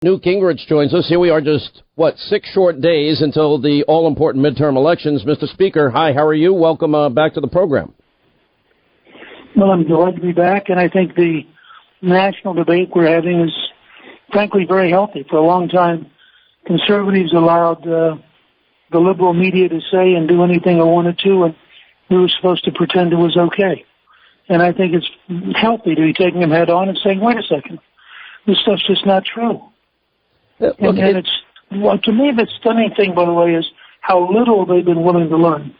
Newt Gingrich joins us. Here we are just, 6 short days until the all-important midterm elections. Mr. Speaker, hi, how are you? Welcome back to the program. Well, I'm delighted to be back, and I think the national debate we're having is, frankly, very healthy. For a long time, conservatives allowed the liberal media to say and do anything they wanted to, and we were supposed to pretend it was okay. And I think it's healthy to be taking them head on and saying, wait a second, this stuff's just not true. And it's, to me, the stunning thing, by the way, is how little they've been willing to learn.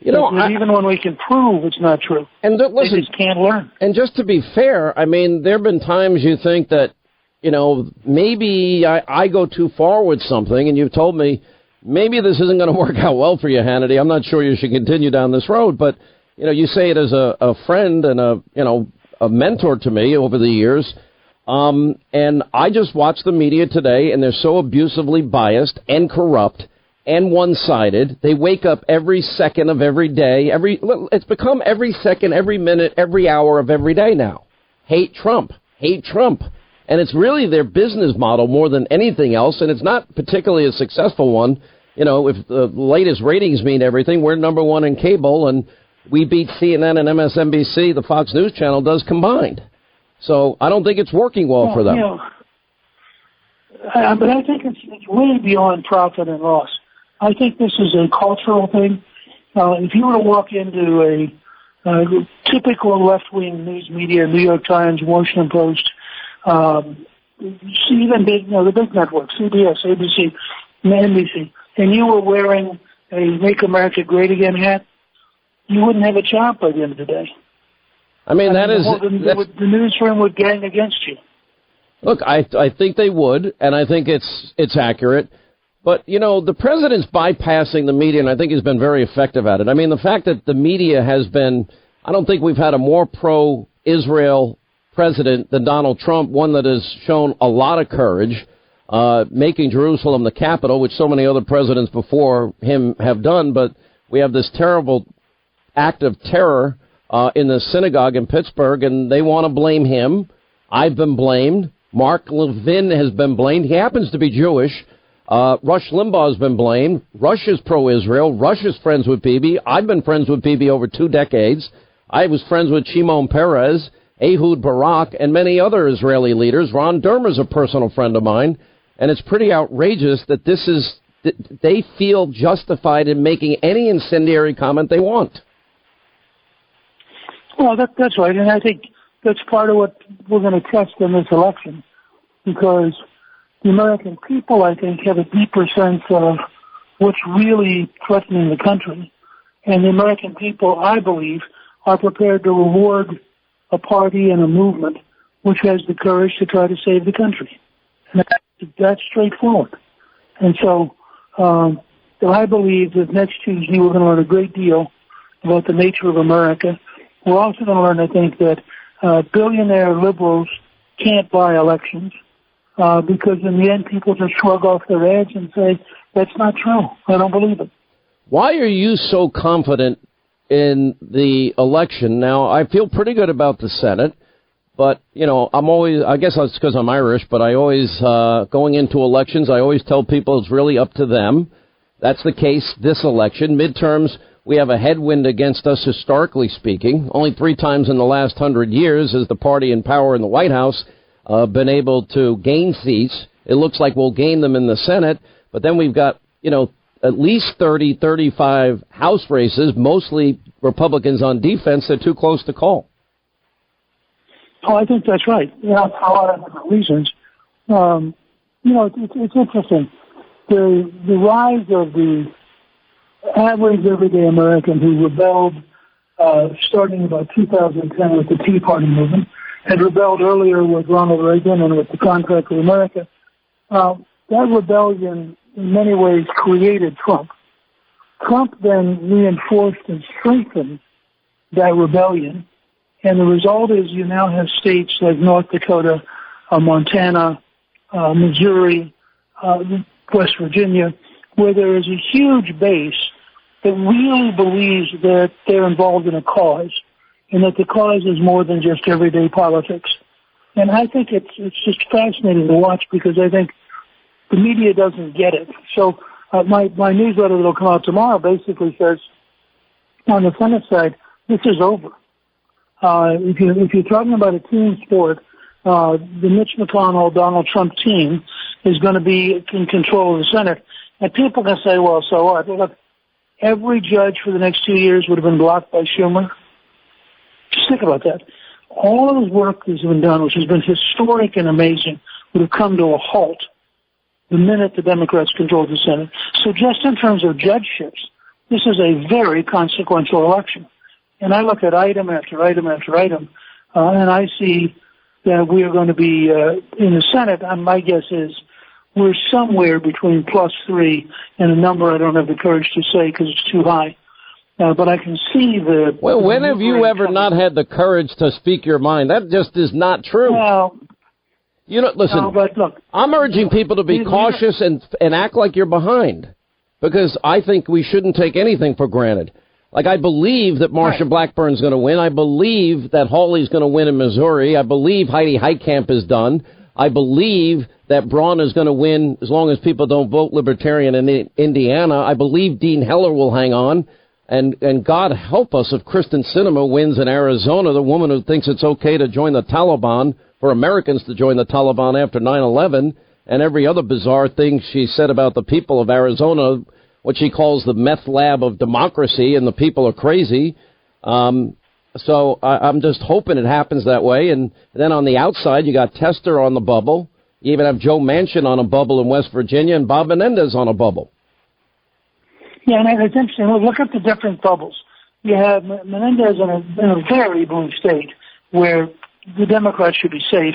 You know, even when we can prove it's not true, and listen, they just can't learn. And just to be fair, I mean, there have been times you think that, you know, maybe I go too far with something, and you've told me maybe this isn't going to work out well for you, Hannity. I'm not sure you should continue down this road, but you know, you say it as a friend and a mentor to me over the years. And I just watch the media today, and they're so abusively biased and corrupt and one-sided. They wake up every second of every day. It's become every second, every minute, every hour of every day now. Hate Trump. Hate Trump. And it's really their business model more than anything else, and it's not particularly a successful one. You know, if the latest ratings mean everything, we're number one in cable, and we beat CNN and MSNBC, the Fox News Channel does combined. So I don't think it's working well for them. You know, but I think it's way beyond profit and loss. I think this is a cultural thing. If you were to walk into a typical left-wing news media, New York Times, Washington Post, even the big networks, CBS, ABC, NBC, and you were wearing a Make America Great Again hat, you wouldn't have a job by the end of the day. I mean, the newsroom would gang against you. Look, I think they would, and I think it's accurate. But, you know, the president's bypassing the media, and I think he's been very effective at it. I mean, the fact that the media has been, I don't think we've had a more pro-Israel president than Donald Trump, one that has shown a lot of courage, making Jerusalem the capital, which so many other presidents before him have done. But we have this terrible act of terror in the synagogue in Pittsburgh, and they want to blame him. I've been blamed. Mark Levin has been blamed. He happens to be Jewish. Rush Limbaugh has been blamed. Rush is pro-Israel. Rush is friends with Bibi. I've been friends with Bibi over 2 decades. I was friends with Shimon Peres, Ehud Barak, and many other Israeli leaders. Ron Dermer's a personal friend of mine. And it's pretty outrageous that they feel justified in making any incendiary comment they want. Well, that's right, and I think that's part of what we're going to test in this election, because the American people, I think, have a deeper sense of what's really threatening the country, and the American people, I believe, are prepared to reward a party and a movement which has the courage to try to save the country. And that's straightforward. And so I believe that next Tuesday we're going to learn a great deal about the nature of America. We're also going to learn, I think, that billionaire liberals can't buy elections because in the end people just shrug off their heads and say, that's not true. I don't believe it. Why are you so confident in the election? Now, I feel pretty good about the Senate, but, you know, I guess it's because I'm Irish, but I always, going into elections, I always tell people it's really up to them. That's the case this election. Midterms, we have a headwind against us, historically speaking. Only 3 times in the last 100 years has the party in power in the White House been able to gain seats. It looks like we'll gain them in the Senate, but then we've got, you know, at least 30, 35 House races, mostly Republicans on defense. They're too close to call. Oh, I think that's right. Yeah, for a lot of different reasons. You know, it's interesting. The rise of the average everyday American who rebelled starting about 2010 with the Tea Party movement, had rebelled earlier with Ronald Reagan and with the Contract with America. That rebellion in many ways created Trump. Trump then reinforced and strengthened that rebellion, and the result is you now have states like North Dakota, Montana, Missouri, West Virginia, where there is a huge base that really believes that they're involved in a cause, and that the cause is more than just everyday politics. And I think it's just fascinating to watch because I think the media doesn't get it. So my newsletter that'll come out tomorrow basically says, on the Senate side, this is over. If you're talking about a team sport, the Mitch McConnell, Donald Trump team is going to be in control of the Senate. And people can say, well, so what? Well, look, every judge for the next 2 years would have been blocked by Schumer. Just think about that. All of the work that's been done, which has been historic and amazing, would have come to a halt the minute the Democrats controlled the Senate. So just in terms of judgeships, this is a very consequential election. And I look at item after item after item, and I see that we are going to be in the Senate, and my guess is we're somewhere between +3 and a number I don't have the courage to say because it's too high. But I can see the... Well, when have you ever not had the courage to speak your mind? That just is not true. Well, listen, no, but look, I'm urging people to be cautious and act like you're behind, because I think we shouldn't take anything for granted. Like, I believe that Marsha Blackburn's going to win. I believe that Hawley's going to win in Missouri. I believe Heidi Heitkamp is done. I believe that Braun is going to win as long as people don't vote Libertarian in Indiana. I believe Dean Heller will hang on. And God help us if Kristen Sinema wins in Arizona, the woman who thinks it's okay to join the Taliban, for Americans to join the Taliban after 9/11, and every other bizarre thing she said about the people of Arizona, what she calls the meth lab of democracy, and the people are crazy. So I'm just hoping it happens that way. And then on the outside, you got Tester on the bubble. You even have Joe Manchin on a bubble in West Virginia and Bob Menendez on a bubble. Yeah, and it's interesting. Look at the different bubbles. You have Menendez in a very blue state where the Democrats should be safe,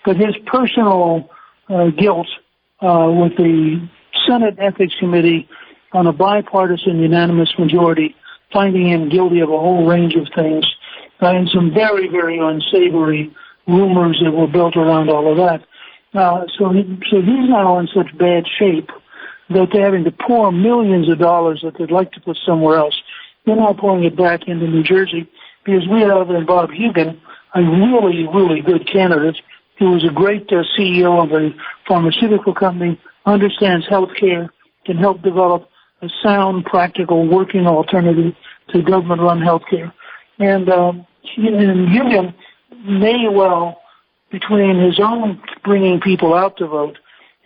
but his personal guilt with the Senate Ethics Committee on a bipartisan unanimous majority finding him guilty of a whole range of things and some very, very unsavory rumors that were built around all of that. So he's now in such bad shape that they're having to pour millions of dollars that they'd like to put somewhere else. They're now pouring it back into New Jersey because we have in Bob Hugin, a really, really good candidate who was a great CEO of a pharmaceutical company, understands healthcare, can help develop a sound, practical, working alternative to government-run healthcare. And Hugin may well, between his own bringing people out to vote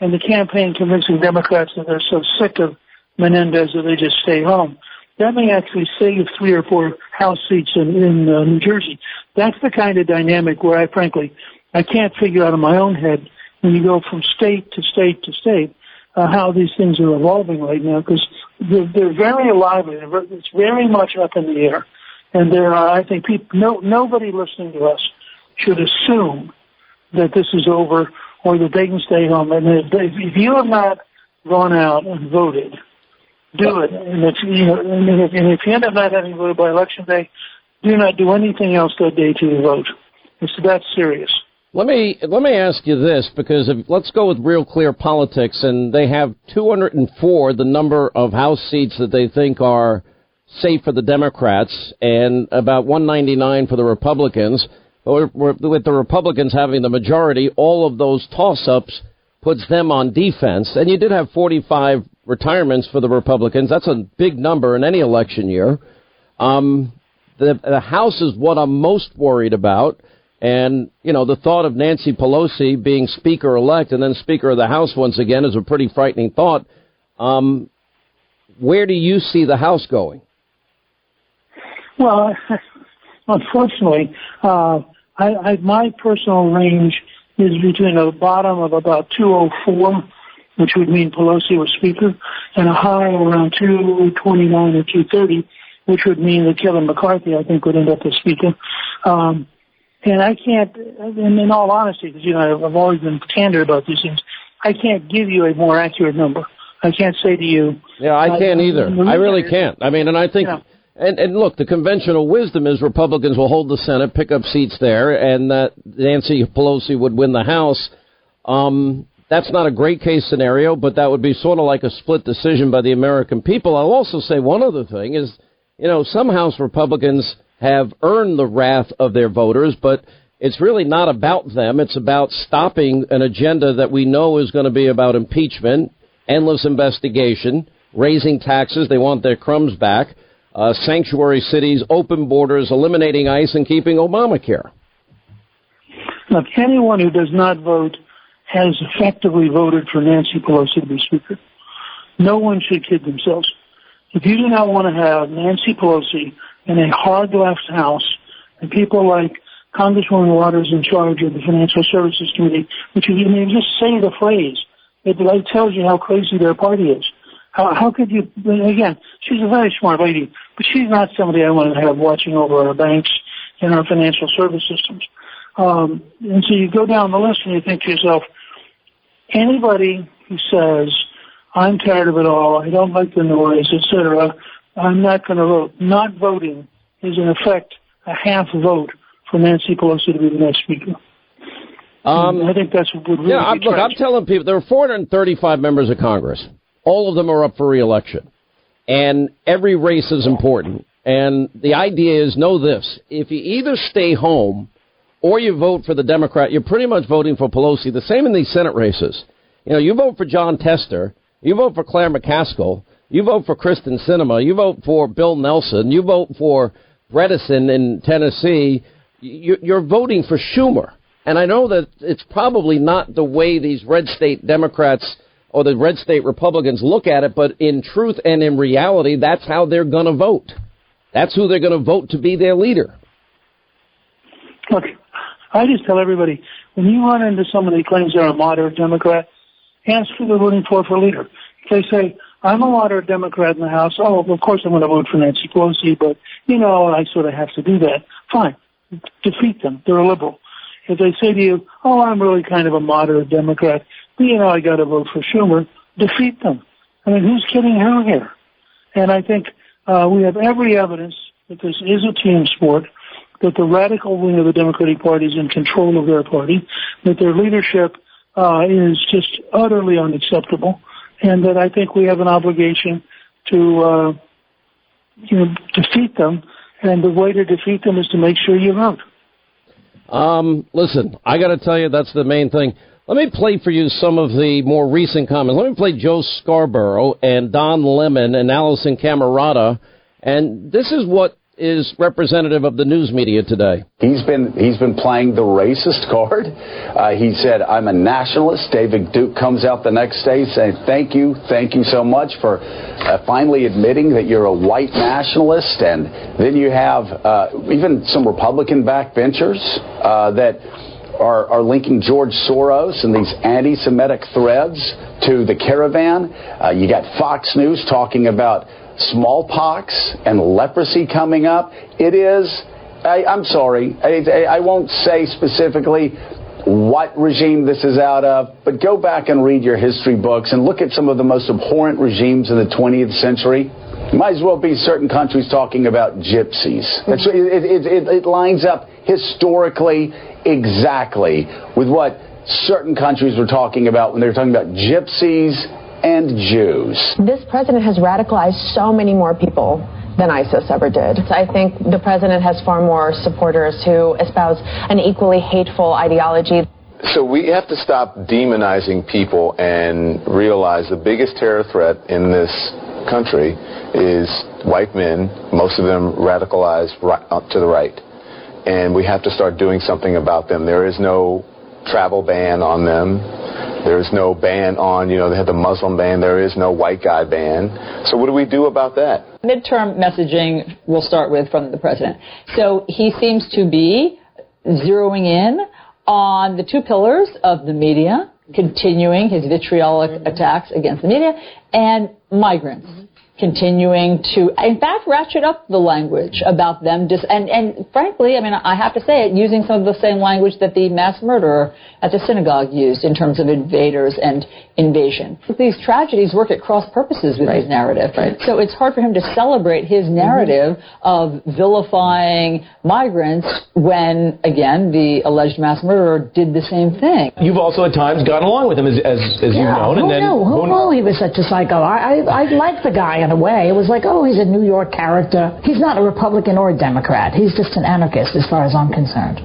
and the campaign convincing Democrats that they're so sick of Menendez that they just stay home, that may actually save 3 or 4 House seats in New Jersey. That's the kind of dynamic where I can't figure out in my own head when you go from state to state to state how these things are evolving right now, because they're very lively. It's very much up in the air. And there are, I think, nobody listening to us should assume that this is over or that they can stay home. And if you have not gone out and voted, do it. And if you end up not having voted by Election Day, do not do anything else that day to vote. It's that serious. Let me ask you this, because let's go with Real Clear Politics, and they have 204, the number of House seats that they think are safe for the Democrats, and about 199 for the Republicans. With the Republicans having the majority, all of those toss-ups puts them on defense. And you did have 45 retirements for the Republicans. That's a big number in any election year. The House is what I'm most worried about. And, the thought of Nancy Pelosi being Speaker-elect and then Speaker of the House once again is a pretty frightening thought. Where do you see the House going? Well, unfortunately, my personal range is between a bottom of about 204, which would mean Pelosi was Speaker, and a high around 229 or 230, which would mean that Kevin McCarthy, I think, would end up as Speaker. And I can't, in all honesty, because, I've always been candid about these things, I can't give you a more accurate number. I can't say to you. Yeah, I can't either. I really can't. I mean, and I think... Yeah. And look, the conventional wisdom is Republicans will hold the Senate, pick up seats there, and that Nancy Pelosi would win the House. That's not a great case scenario, but that would be sort of like a split decision by the American people. I'll also say one other thing is, some House Republicans have earned the wrath of their voters, but it's really not about them. It's about stopping an agenda that we know is going to be about impeachment, endless investigation, raising taxes. They want their crumbs back, sanctuary cities, open borders, eliminating ICE, and keeping Obamacare. Look, anyone who does not vote has effectively voted for Nancy Pelosi to be Speaker. No one should kid themselves. If you do not want to have Nancy Pelosi in a hard left House and people like Congresswoman Waters in charge of the Financial Services Committee, which is, just say the phrase, it like tells you how crazy their party is. How could you, again, she's a very smart lady, but she's not somebody I want to have watching over our banks and our financial service systems. And so you go down the list and you think to yourself, anybody who says, I'm tired of it all, I don't like the noise, etc., I'm not going to vote. Not voting is, in effect, a half vote for Nancy Pelosi to be the next Speaker. I think that's what would really be look, I'm telling people, there are 435 members of Congress. All of them are up for re-election. And every race is important. And the idea is, know this, if you either stay home or you vote for the Democrat, you're pretty much voting for Pelosi. The same in these Senate races. You vote for John Tester, you vote for Claire McCaskill, you vote for Kristen Sinema, you vote for Bill Nelson, you vote for Bredesen in Tennessee, you're voting for Schumer. And I know that it's probably not the way these red state Democrats or the red state Republicans look at it, but in truth and in reality, that's how they're going to vote. That's who they're going to vote to be their leader. Look, I just tell everybody, when you run into somebody who claims they're a moderate Democrat, ask who they're voting for leader. If they say, I'm a moderate Democrat in the House, of course I'm going to vote for Nancy Pelosi, but, I sort of have to do that. Fine. Defeat them. They're a liberal. If they say to you, I'm really kind of a moderate Democrat, but, I got to vote for Schumer, defeat them. I mean, who's kidding who here? And I think we have every evidence that this is a team sport, that the radical wing of the Democratic Party is in control of their party, that their leadership is just utterly unacceptable, and that I think we have an obligation to defeat them, and the way to defeat them is to make sure you vote. Listen, I got to tell you, that's the main thing. Let me play for you some of the more recent comments. Let me play Joe Scarborough and Don Lemon and Allison Camerata, and this is what is representative of the news media today. He's been playing the racist card. He said, I'm a nationalist. David Duke comes out the next day saying, thank you so much for finally admitting that you're a white nationalist. And then you have even some Republican backbenchers that are linking George Soros and these anti-Semitic threads to the caravan. You got Fox News talking about smallpox and leprosy coming up. It is, I'm sorry, I won't say specifically what regime this is out of, but go back and read your history books and look at some of the most abhorrent regimes of the 20th century. It might as well be certain countries talking about gypsies. It lines up historically exactly with what certain countries were talking about when they were talking about gypsies and Jews. This president has radicalized so many more people than ISIS ever did. I think the president has far more supporters who espouse an equally hateful ideology. So we have to stop demonizing people and realize the biggest terror threat in this country is white men, most of them radicalized to the right. And we have to start doing something about them. There is no travel ban on them. There is no ban on, they have the Muslim ban. There is no white guy ban. So what do we do about that? Midterm messaging we'll start with from the president. So he seems to be zeroing in on the two pillars of the media, continuing his vitriolic attacks against the media, and migrants. Continuing to, in fact, ratchet up the language about them. And frankly, I have to say it, using some of the same language that the mass murderer at the synagogue used in terms of invaders and invasion. These tragedies work at cross purposes with his narrative. Right. So it's hard for him to celebrate his narrative of vilifying migrants when, again, the alleged mass murderer did the same thing. You've also at times gone along with him, as you've known. Who knew he was such a psycho? I like the guy in a way. It was like, he's a New York character. He's not a Republican or a Democrat. He's just an anarchist as far as I'm concerned.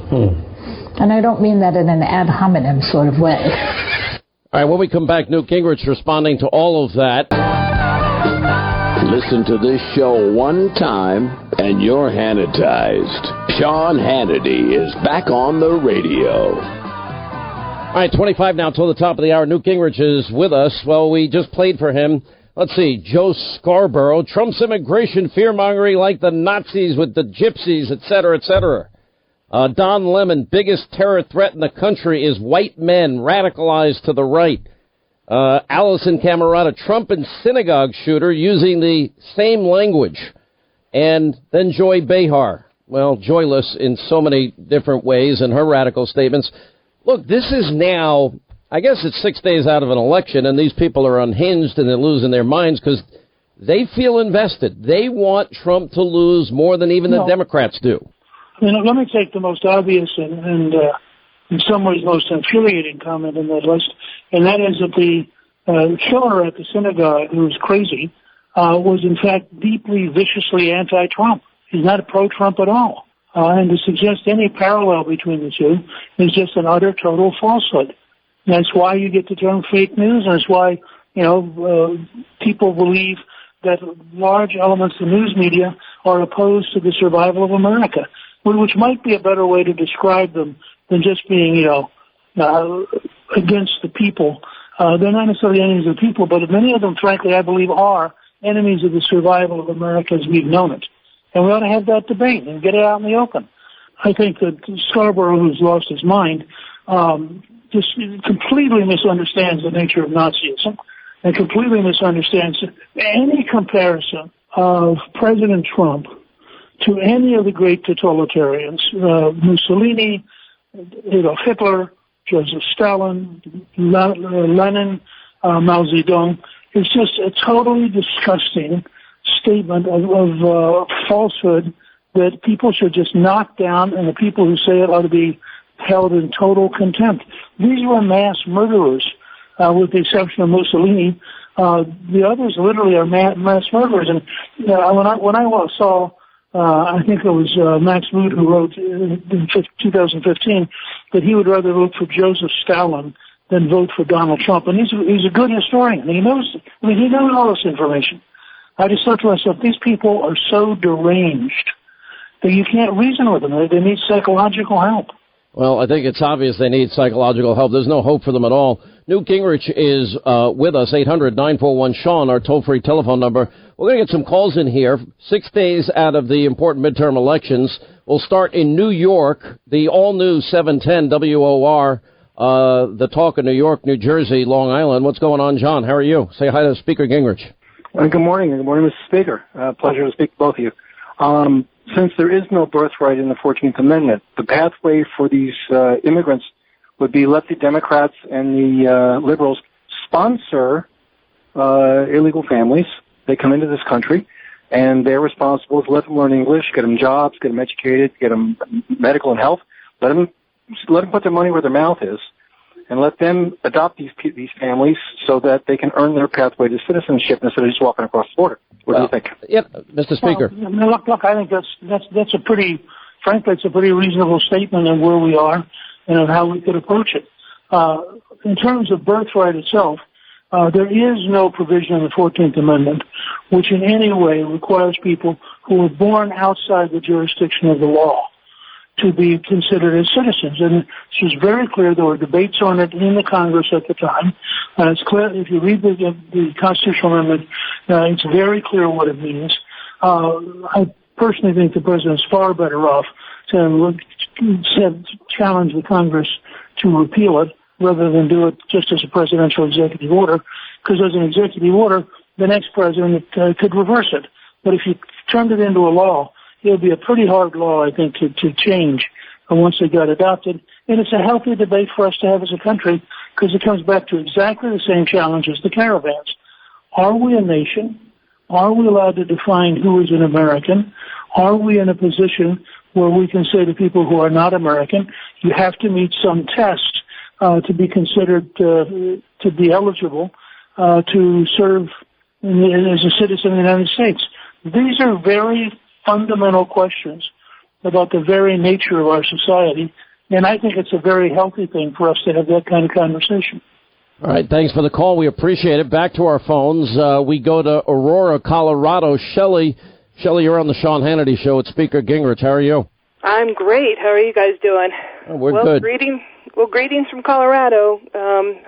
And I don't mean that in an ad hominem sort of way. All right, when we come back, Newt Gingrich responding to all of that. Listen to this show one time and you're Hannitized. Sean Hannity is back on the radio. All right, 25 now till the top of the hour. Newt Gingrich is with us. Well, we just played for him. Let's see, Joe Scarborough. Trump's immigration fear-mongering like the Nazis with the gypsies, et cetera, et cetera. Don Lemon, biggest terror threat in the country is white men radicalized to the right. Allison Camerata, Trump and synagogue shooter using the same language. And then Joy Behar. Well, joyless in so many different ways in her radical statements. Look, this is now, I guess it's 6 days out of an election, and these people are unhinged and they're losing their minds because they feel invested. They want Trump to lose more than even the Democrats do. Let me take the most obvious and in some ways most infuriating comment in that list, and that is that the killer at the synagogue, who was crazy, was in fact deeply, viciously anti-Trump. He's not pro-Trump at all. And to suggest any parallel between the two is just an utter, total falsehood. And that's why you get the term fake news, and that's why, people believe that large elements of the news media are opposed to the survival of America, which might be a better way to describe them than just being, against the people. They're not necessarily enemies of the people, but many of them, frankly, I believe are enemies of the survival of America as we've known it. And we ought to have that debate and get it out in the open. I think that Scarborough, who's lost his mind, just completely misunderstands the nature of Nazism and completely misunstands any comparison of President Trump to any of the great totalitarians, Mussolini, Hitler, Joseph Stalin, Lenin, Mao Zedong. It's just a totally disgusting statement of falsehood that people should just knock down, and the people who say it ought to be held in total contempt. These were mass murderers, with the exception of Mussolini. The others literally are mass murderers. And when I saw, I think it was Max Mood who wrote in 2015 that he would rather vote for Joseph Stalin than vote for Donald Trump. And he's a good historian. He knows all this information. I just thought to myself, these people are so deranged that you can't reason with them. They need psychological help. Well, I think it's obvious they need psychological help. There's no hope for them at all. Newt Gingrich is with us, 800-941-SEAN, our toll-free telephone number. We're going to get some calls in here. 6 days out of the important midterm elections. We'll start in New York, the all-new 710 WOR, the talk of New York, New Jersey, Long Island. What's going on, John? How are you? Say hi to Speaker Gingrich. Good morning. Good morning, Mr. Speaker. Pleasure to speak to both of you. Since there is no birthright in the 14th Amendment, the pathway for these immigrants would be let the Democrats and the liberals sponsor illegal families. They come into this country, and they're responsible to let them learn English, get them jobs, get them educated, get them medical and health. Let them put their money where their mouth is, and let them adopt these families so that they can earn their pathway to citizenship instead of just walking across the border. What do you think? Yeah, Mr. Speaker. Well, look, I think that's a pretty, frankly, it's a pretty reasonable statement of where we are and of how we could approach it. In terms of birthright itself, there is no provision in the 14th Amendment which in any way requires people who are born outside the jurisdiction of the law to be considered as citizens. And this was very clear. There were debates on it in the Congress at the time. It's clear, if you read the Constitutional Amendment, it's very clear what it means. I personally think the president's far better off to challenge the Congress to repeal it rather than do it just as a presidential executive order, because as an executive order, the next president could reverse it. But if you turned it into a law, it would be a pretty hard law, I think, to change once it got adopted. And it's a healthy debate for us to have as a country, because it comes back to exactly the same challenge as the caravans. Are we a nation? Are we allowed to define who is an American? Are we in a position where we can say to people who are not American, you have to meet some test to be considered to be eligible to serve as a citizen of the United States? These are very fundamental questions about the very nature of our society, And I think it's a very healthy thing for us to have that kind of conversation. All right, thanks for the call. We appreciate it. Back to our phones. We go to Aurora, Colorado. Shelley, you're on the Sean Hannity Show with Speaker Gingrich. How are you? I'm great. How are you guys doing? Oh, we're good. Greetings from Colorado.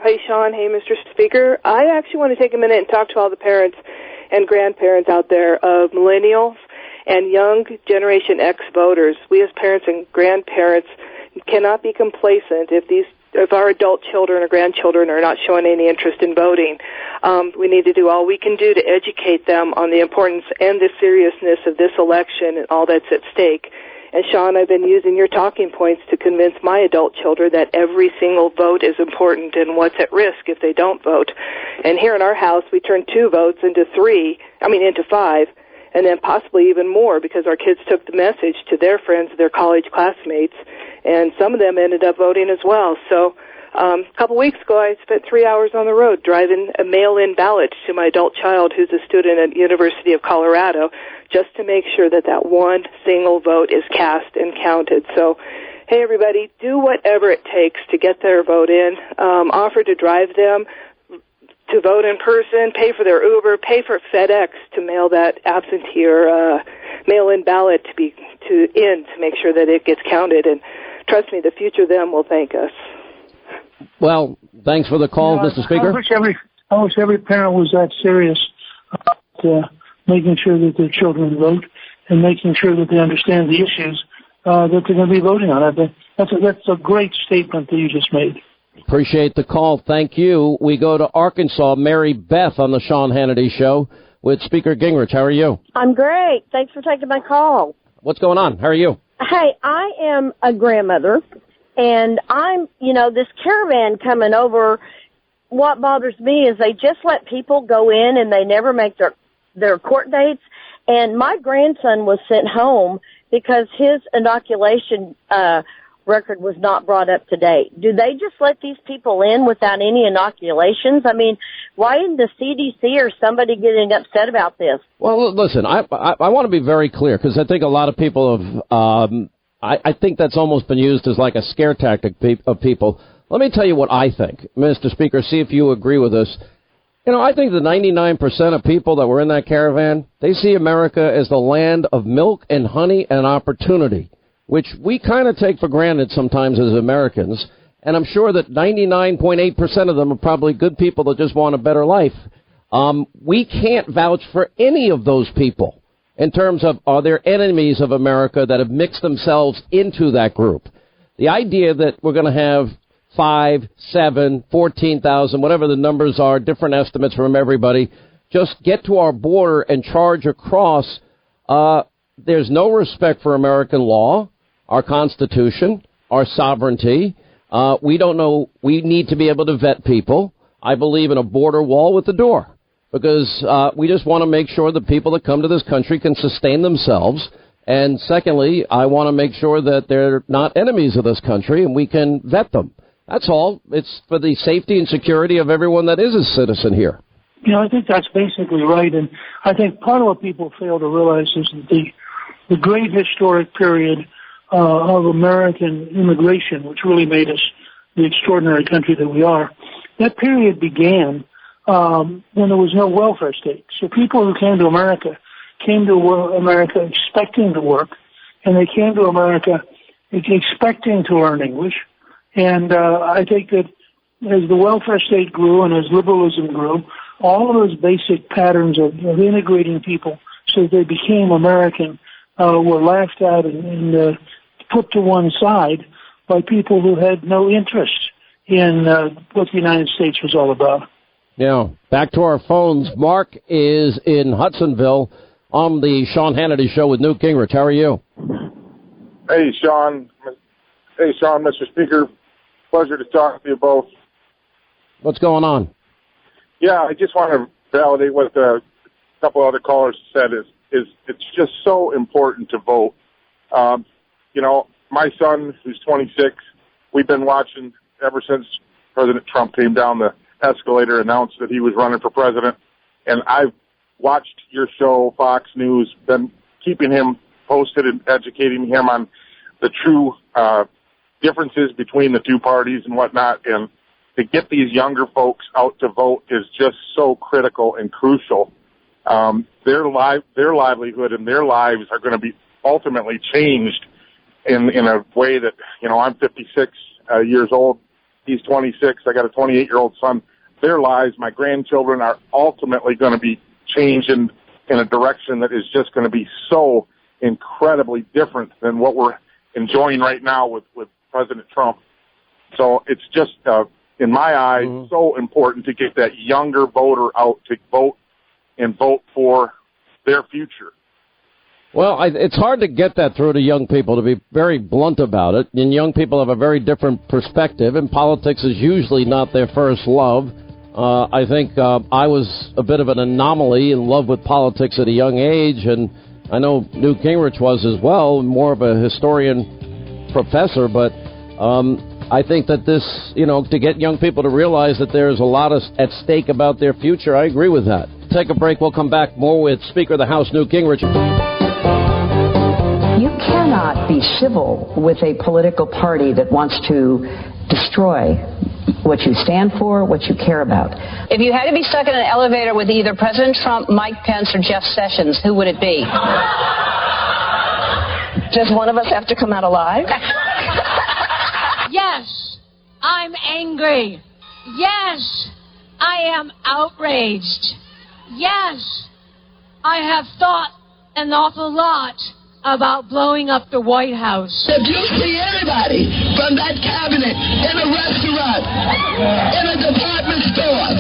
Hey, Sean. Hey, Mr. Speaker. I actually want to take a minute and talk to all the parents and grandparents out there of millennials and young Generation X voters. We as parents and grandparents cannot be complacent if our adult children or grandchildren are not showing any interest in voting. We need to do all we can do to educate them on the importance and the seriousness of this election and all that's at stake. And, Sean, I've been using your talking points to convince my adult children that every single vote is important and what's at risk if they don't vote. And here in our house, we turned 2 votes into 5, and then possibly even more because our kids took the message to their friends, their college classmates, and some of them ended up voting as well. So a couple weeks ago, I spent 3 hours on the road driving a mail-in ballot to my adult child who's a student at the University of Colorado just to make sure that one single vote is cast and counted. So, hey, everybody, do whatever it takes to get their vote in. Offer to drive them to vote in person, pay for their Uber, pay for FedEx to mail that absentee or mail-in ballot to make sure that it gets counted. And trust me, the future them will thank us. Well, thanks for the call, Mr. Speaker. I wish every parent was that serious about making sure that their children vote and making sure that they understand the issues that they're going to be voting on. I think that's a great statement that you just made. Appreciate the call. Thank you. We go to Arkansas. Mary Beth on the Sean Hannity Show with Speaker Gingrich. How are you? I'm great. Thanks for taking my call. What's going on? How are you? Hey, I am a grandmother, and I'm, this caravan coming over, what bothers me is they just let people go in and they never make their court dates. And my grandson was sent home because his inoculation record was not brought up to date. Do they just let these people in without any inoculations? I mean, why isn't the CDC or somebody getting upset about this? Well, listen, I want to be very clear because I think a lot of people have, I think that's almost been used as like a scare tactic of people. Let me tell you what I think, Mr. Speaker, see if you agree with this. I think the 99% of people that were in that caravan, they see America as the land of milk and honey and opportunity, which we kind of take for granted sometimes as Americans. And I'm sure that 99.8% of them are probably good people that just want a better life. We can't vouch for any of those people in terms of are there enemies of America that have mixed themselves into that group. The idea that we're going to have 5, 7, 14,000, whatever the numbers are, different estimates from everybody, just get to our border and charge across. There's no respect for American law, our Constitution, our sovereignty. We don't know. We need to be able to vet people. I believe in a border wall with the door because we just want to make sure the people that come to this country can sustain themselves. And secondly, I want to make sure that they're not enemies of this country and we can vet them. That's all. It's for the safety and security of everyone that is a citizen here. I think that's basically right. And I think part of what people fail to realize is that the great historic period of American immigration, which really made us the extraordinary country that we are, that period began when there was no welfare state. So people who came to America expecting to work, and they came to America expecting to learn English. And I think that as the welfare state grew and as liberalism grew, all of those basic patterns of integrating people so that they became American were laughed at and put to one side by people who had no interest in what the United States was all about. Back to our phones. Mark is in Hudsonville on the Sean Hannity Show with Newt Gingrich. How are you? Hey, Sean. Mr. Speaker. Pleasure to talk to you both. What's going on? Yeah, I just want to validate what a couple other callers said is it's just so important to vote. My son, who's 26, we've been watching ever since President Trump came down the escalator, announced that he was running for president. And I've watched your show, Fox News, been keeping him posted and educating him on the true differences between the two parties and whatnot. And to get these younger folks out to vote is just so critical and crucial. Their livelihood and their lives are going to be ultimately changed in a way that, I'm 56 years old. He's 26. I got a 28-year-old son. Their lives, my grandchildren, are ultimately going to be changed in a direction that is just going to be so incredibly different than what we're enjoying right now with President Trump. So it's just, in my eyes, so important to get that younger voter out to vote and vote for their future. Well, it's hard to get that through to young people, to be very blunt about it. And young people have a very different perspective, and politics is usually not their first love. I think I was a bit of an anomaly in love with politics at a young age, and I know Newt Gingrich was as well, more of a historian professor, but I think that this, to get young people to realize that there's a lot at stake about their future, I agree with that. Take a break. We'll come back more with Speaker of the House, Newt Gingrich. You cannot be civil with a political party that wants to destroy what you stand for, what you care about. If you had to be stuck in an elevator with either President Trump, Mike Pence, or Jeff Sessions, who would it be? Does one of us have to come out alive? Yes, I'm angry. Yes, I am outraged. Yes, I have thought an awful lot about blowing up the White House. If you see anybody from that cabinet in a restaurant, in a department store,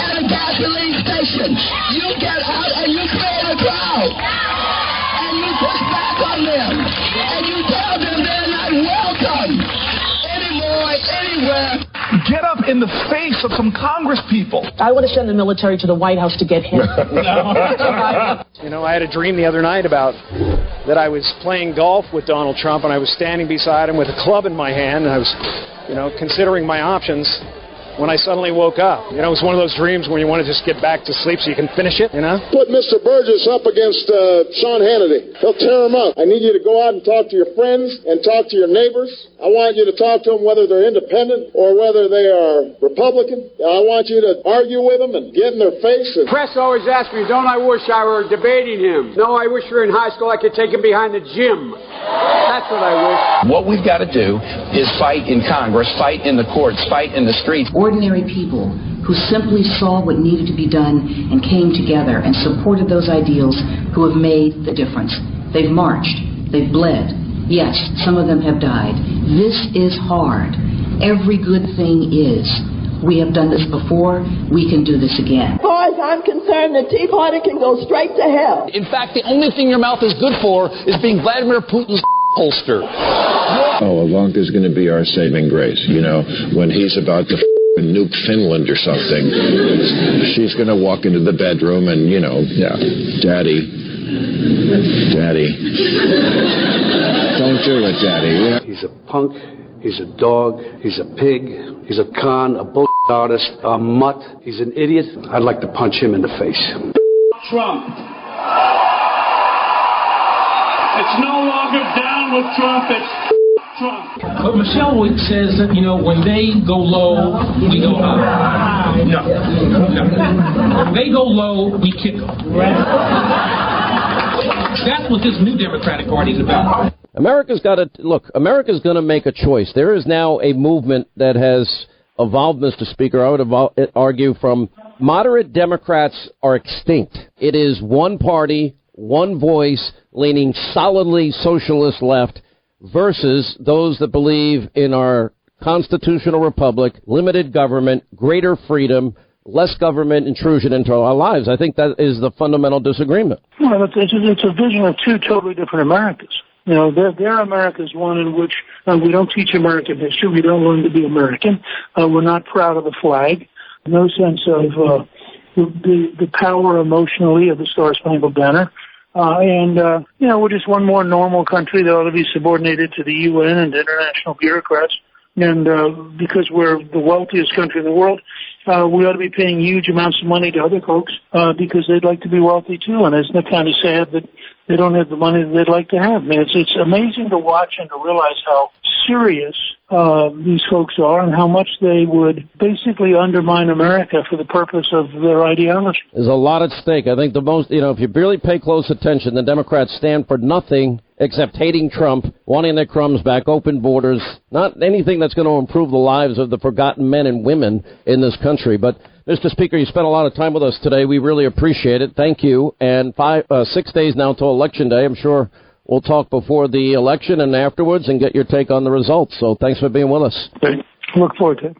at a gasoline station, you get out and you create a crowd. And you push back on them. And you tell them they're not welcome anymore, anywhere. Get up in the face of some Congress people. I want to send the military to the White House to get him. I had a dream the other night about that I was playing golf with Donald Trump, and I was standing beside him with a club in my hand, and I was, considering my options when I suddenly woke up. It was one of those dreams where you want to just get back to sleep so you can finish it, Put Mr. Burgess up against Sean Hannity. He'll tear him up. I need you to go out and talk to your friends and talk to your neighbors. I want you to talk to them whether they're independent or whether they are Republican. I want you to argue with them and get in their face. Press always asks me, don't I wish I were debating him? No, I wish we were in high school. I could take him behind the gym. That's what I wish. What we've got to do is fight in Congress, fight in the courts, fight in the streets. Ordinary people who simply saw what needed to be done and came together and supported those ideals who have made the difference. They've marched. They've bled. Yes, some of them have died. This is hard. Every good thing is. We have done this before. We can do this again. As far as I'm concerned, the Tea Party can go straight to hell. In fact, the only thing your mouth is good for is being Vladimir Putin's holster. Ivanka's going to be our saving grace. When he's about to nuke Finland or something, she's going to walk into the bedroom and, Daddy, don't do it, Daddy. He's a punk. He's a dog. He's a pig. He's a con, a bull artist, a mutt. He's an idiot. I'd like to punch him in the face. Trump. It's no longer down with Trump. It's Trump. But Michelle says that, when they go low, we go high. No. When they go low, we kick them. That's what this new Democratic Party is about. America's going to make a choice. There is now a movement that has evolved, Mr. Speaker. I would argue from moderate Democrats are extinct. It is one party, one voice, leaning solidly socialist left versus those that believe in our constitutional republic, limited government, greater freedom, less government intrusion into our lives. I think that is the fundamental disagreement. Well, it's a vision of two totally different Americas. Their America is one in which we don't teach American history. We don't learn to be American. We're not proud of the flag. No sense of the power emotionally of the Star-Spangled Banner. We're just one more normal country that ought to be subordinated to the UN and international bureaucrats. And because we're the wealthiest country in the world, we ought to be paying huge amounts of money to other folks because they'd like to be wealthy too. And isn't it kind of sad that they don't have the money that they'd like to have? I mean, it's amazing to watch and to realize how serious these folks are and how much they would basically undermine America for the purpose of their ideology. There's a lot at stake. I think the most, if you really pay close attention, the Democrats stand for nothing except hating Trump, wanting their crumbs back, open borders, not anything that's going to improve the lives of the forgotten men and women in this country. But, Mr. Speaker, you spent a lot of time with us today. We really appreciate it. Thank you. And 6 days now till Election Day. I'm sure we'll talk before the election and afterwards and get your take on the results. So thanks for being with us. Look forward to it.